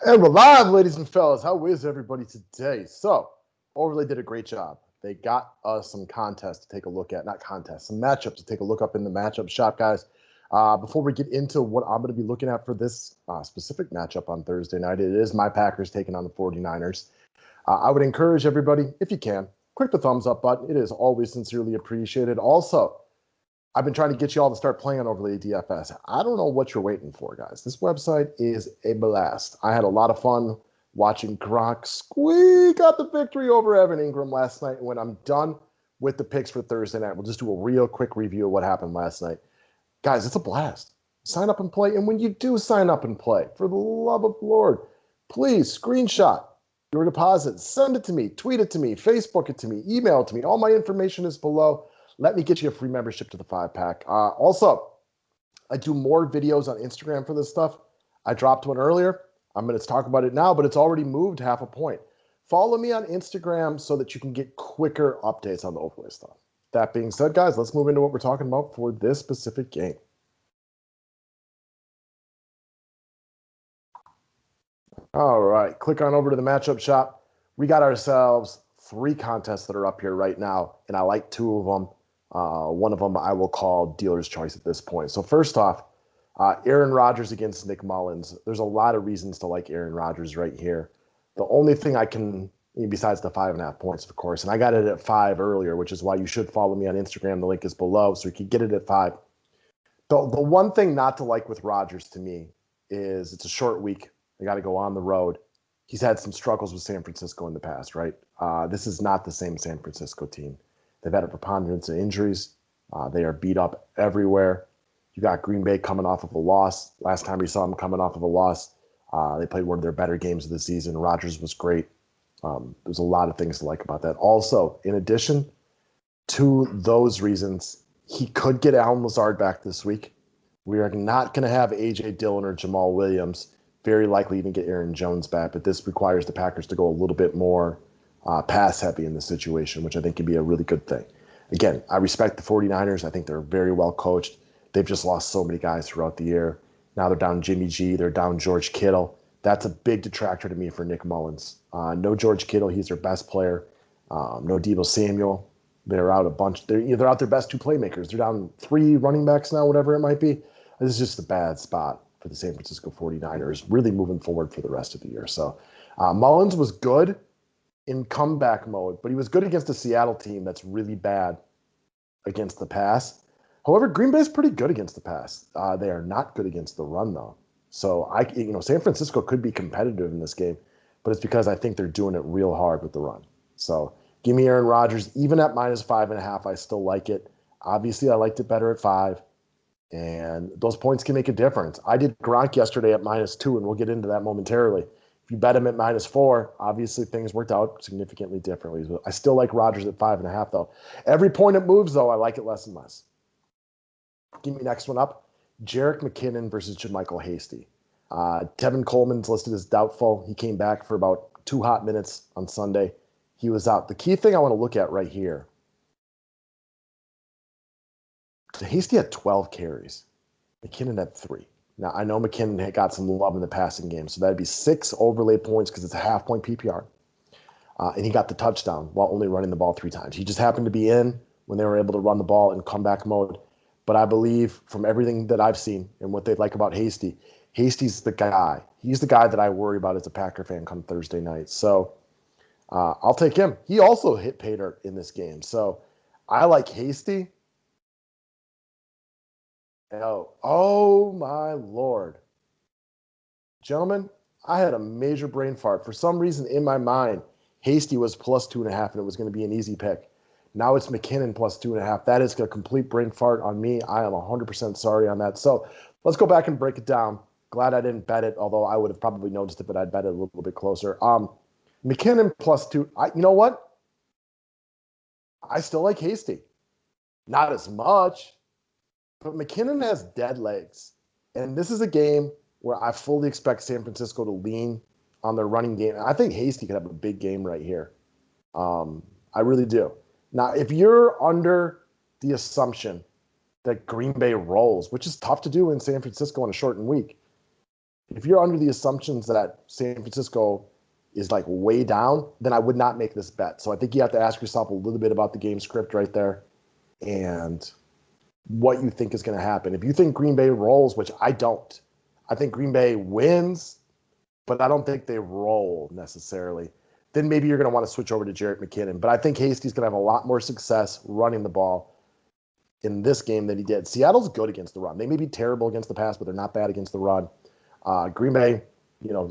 And we're live, ladies and fellas. How is everybody today? So, Overlay did a great job. They got us some contests to take a look at. Not contests, some matchups to take a look up in the matchup shop, guys. Before we get into what I'm going to be looking at for this specific matchup on Thursday night, it is my Packers taking on the 49ers. I would encourage everybody, if you can, click the thumbs up button. It is always sincerely appreciated. Also, I've been trying to get you all to start playing Overlay DFS. I don't know what you're waiting for, guys. This website is a blast. I had a lot of fun watching Gronk squeak out the victory over Evan Ingram last night. And when I'm done with the picks for Thursday night, we'll just do a real quick review of what happened last night. Guys, it's a blast. Sign up and play. And when you do sign up and play, for the love of the Lord, please screenshot your deposit. Send it to me. Tweet it to me. Facebook it to me. Email it to me. All my information is below. Let me get you a free membership to the 5-pack. Also, I do more videos on Instagram for this stuff. I dropped one earlier. I'm going to talk about it now, but it's already moved half a point. Follow me on Instagram so that you can get quicker updates on the overlay stuff. That being said, guys, let's move into what we're talking about for this specific game. All right, click on over to the matchup shop. We got ourselves 3 contests that are up here right now, and I like 2 of them. One of them I will call dealer's choice at this point. So first off, Aaron Rodgers against Nick Mullins. There's a lot of reasons to like Aaron Rodgers right here. The only thing I can, besides the 5.5 points, of course, and I got it at 5 earlier, which is why you should follow me on Instagram. The link is below, so you can get it at 5. The one thing not to like with Rodgers to me is it's a short week. They got to go on the road. He's had some struggles with San Francisco in the past, right? This is not the same San Francisco team. They've had a preponderance of injuries. They are beat up everywhere. You got Green Bay coming off of a loss. Last time we saw them coming off of a loss, they played one of their better games of the season. Rodgers was great. There's a lot of things to like about that. Also, in addition to those reasons, he could get Allen Lazard back this week. We are not going to have A.J. Dillon or Jamal Williams. Very likely even get Aaron Jones back, but this requires the Packers to go a little bit more pass heavy in this situation, which I think could be a really good thing. Again, I respect the 49ers. I think they're very well coached. They've just lost so many guys throughout the year. Now they're down Jimmy G. They're down George Kittle. That's a big detractor to me for Nick Mullins. No George Kittle. He's their best player. No Deebo Samuel. They're out a bunch. They're out their best 2 playmakers. They're down 3 running backs now, whatever it might be. This is just a bad spot for the San Francisco 49ers, really moving forward for the rest of the year. So Mullins was good in comeback mode, but he was good against a Seattle team that's really bad against the pass. However, Green Bay's pretty good against the pass. They are not good against the run, though. So San Francisco could be competitive in this game, but it's because I think they're doing it real hard with the run. So give me Aaron Rodgers, even at -5.5. I still like it. Obviously, I liked it better at 5. And those points can make a difference. I did Gronk yesterday at -2, and we'll get into that momentarily. If you bet him at -4, obviously things worked out significantly differently. But I still like Rodgers at 5.5, though. Every point it moves, though, I like it less and less. Give me next one up. Jerick McKinnon versus JaMycal Hasty. Tevin Coleman's listed as doubtful. He came back for about 2 hot minutes on Sunday. He was out. The key thing I want to look at right here, Hasty had 12 carries. McKinnon had 3. Now, I know McKinnon had got some love in the passing game, so that'd be 6 overlay points because it's a half-point PPR. And he got the touchdown while only running the ball 3 times. He just happened to be in when they were able to run the ball in comeback mode. But I believe from everything that I've seen and what they like about Hasty, Hasty's the guy. He's the guy that I worry about as a Packer fan come Thursday night. So I'll take him. He also hit pay dirt in this game. So I like Hasty. Oh my Lord. Gentlemen, I had a major brain fart. For some reason in my mind, Hasty was +2.5 and it was going to be an easy pick. Now it's McKinnon +2.5. That is a complete brain fart on me. I am 100% sorry on that. So let's go back and break it down. Glad I didn't bet it, although I would have probably noticed it, but I'd bet it a little bit closer. McKinnon +2. You know what? I still like Hasty. Not as much. But McKinnon has dead legs. And this is a game where I fully expect San Francisco to lean on their running game. I think Hasty could have a big game right here. I really do. Now, if you're under the assumption that Green Bay rolls, which is tough to do in San Francisco on a shortened week, If you're under the assumptions that San Francisco is like way down, then I would not make this bet. So I think you have to ask yourself a little bit about the game script right there and what you think is going to happen. If you think Green Bay rolls, which I don't, I think Green Bay wins, but I don't think they roll necessarily, then maybe you're going to want to switch over to Jerick McKinnon. But I think Hasty's going to have a lot more success running the ball in this game than he did. Seattle's good against the run. They may be terrible against the pass, but they're not bad against the run. Green Bay,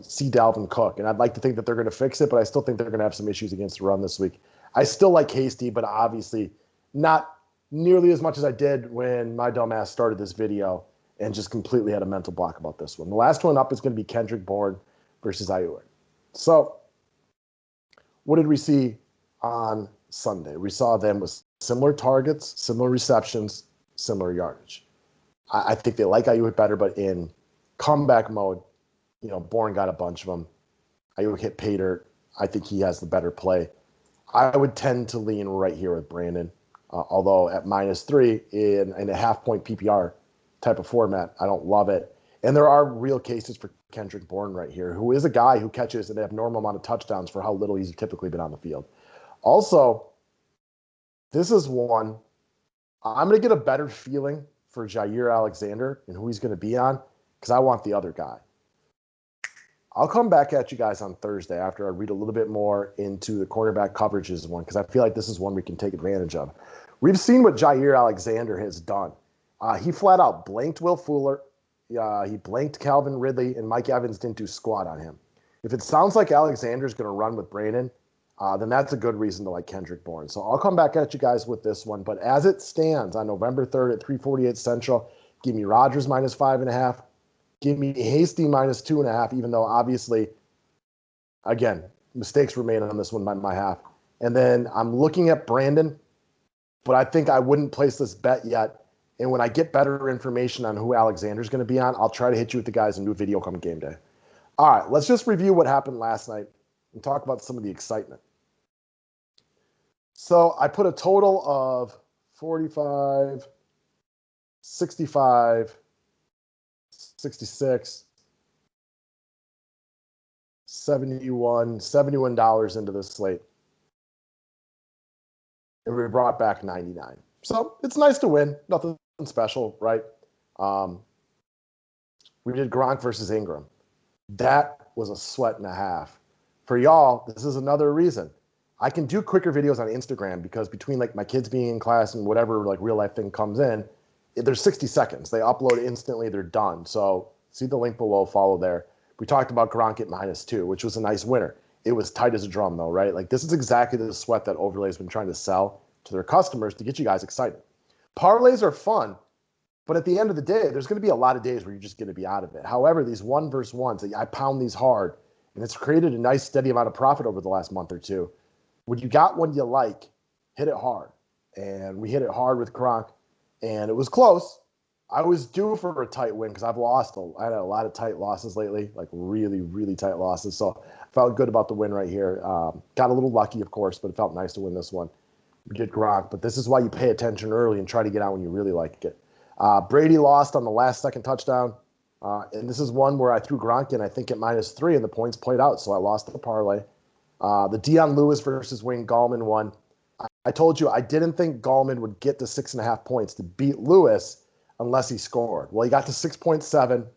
see Dalvin Cook. And I'd like to think that they're going to fix it, but I still think they're going to have some issues against the run this week. I still like Hasty, but obviously not nearly as much as I did when my dumbass started this video and just completely had a mental block about this one. The last one up is going to be Kendrick Bourne versus Ayuk. So what did we see on Sunday? We saw them with similar targets, similar receptions, similar yardage. I think they like Ayuk better, but in comeback mode, Bourne got a bunch of them. Ayuk hit pay dirt. I think he has the better play. I would tend to lean right here with Brandon, although at -3 in a half-point PPR type of format, I don't love it. And there are real cases for Kendrick Bourne right here, who is a guy who catches an abnormal amount of touchdowns for how little he's typically been on the field. Also, this is one I'm going to get a better feeling for Jair Alexander and who he's going to be on because I want the other guy. I'll come back at you guys on Thursday after I read a little bit more into the cornerback coverages one because I feel like this is one we can take advantage of. We've seen what Jair Alexander has done. He flat out blanked Will Fuller. He blanked Calvin Ridley, and Mike Evans didn't do squat on him. If it sounds like Alexander's going to run with Brandon, then that's a good reason to like Kendrick Bourne. So I'll come back at you guys with this one. But as it stands on November 3rd at 3:48 Central, give me Rodgers -5.5. Give me Hasty -2.5, even though obviously, again, mistakes were made on this one by my half. And then I'm looking at Brandon, but I think I wouldn't place this bet yet. And when I get better information on who Alexander's going to be on, I'll try to hit you with the guys and do a video come game day. All right, let's just review what happened last night and talk about some of the excitement. So I put a total of 45, 65, 66, $71 into this slate. And we brought back 99. So it's nice to win. Nothing special, right? We did Gronk versus Ingram. That was a sweat and a half. For y'all, this is another reason. I can do quicker videos on Instagram because between like my kids being in class and whatever like real life thing comes in, there's 60 seconds. They upload instantly, they're done. So see the link below, follow there. We talked about Gronk at -2, which was a nice winner. It was tight as a drum though, right? Like this is exactly the sweat that Overlay's been trying to sell to their customers to get you guys excited. Parlays are fun, but at the end of the day, there's going to be a lot of days where you're just going to be out of it. However, these 1-versus-1s, I pound these hard, and it's created a nice steady amount of profit over the last month or two. When you got one you like, hit it hard. And we hit it hard with Gronk, and it was close. I was due for a tight win because I had a lot of tight losses lately, like really, really tight losses. So I felt good about the win right here. Got a little lucky, of course, but it felt nice to win this one. We did Gronk, but this is why you pay attention early and try to get out when you really like it. Brady lost on the last second touchdown, and this is one where I threw Gronk in, I think, at -3, and the points played out, so I lost the parlay. The Deion Lewis versus Wayne Gallman one. I told you I didn't think Gallman would get to 6.5 points to beat Lewis unless he scored. Well, he got to 6.7,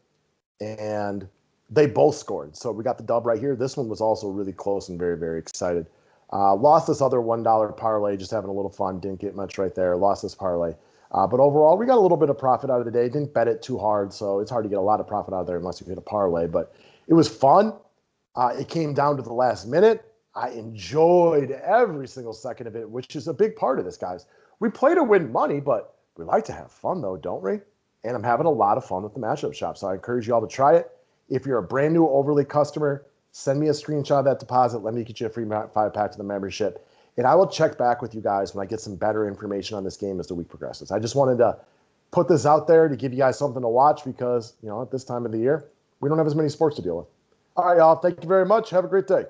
and they both scored. So we got the dub right here. This one was also really close and very, very excited. Lost this other $1 parlay, just having a little fun. Didn't get much right there. Lost this parlay. But overall, we got a little bit of profit out of the day. Didn't bet it too hard, so it's hard to get a lot of profit out of there unless you hit a parlay. But it was fun. It came down to the last minute. I enjoyed every single second of it, which is a big part of this, guys. We play to win money, but we like to have fun, though, don't we? And I'm having a lot of fun with the matchup shop, so I encourage you all to try it. If you're a brand new Overly customer, send me a screenshot of that deposit. Let me get you a free 5-pack to the membership. And I will check back with you guys when I get some better information on this game as the week progresses. I just wanted to put this out there to give you guys something to watch because, at this time of the year, we don't have as many sports to deal with. All right, y'all. Thank you very much. Have a great day.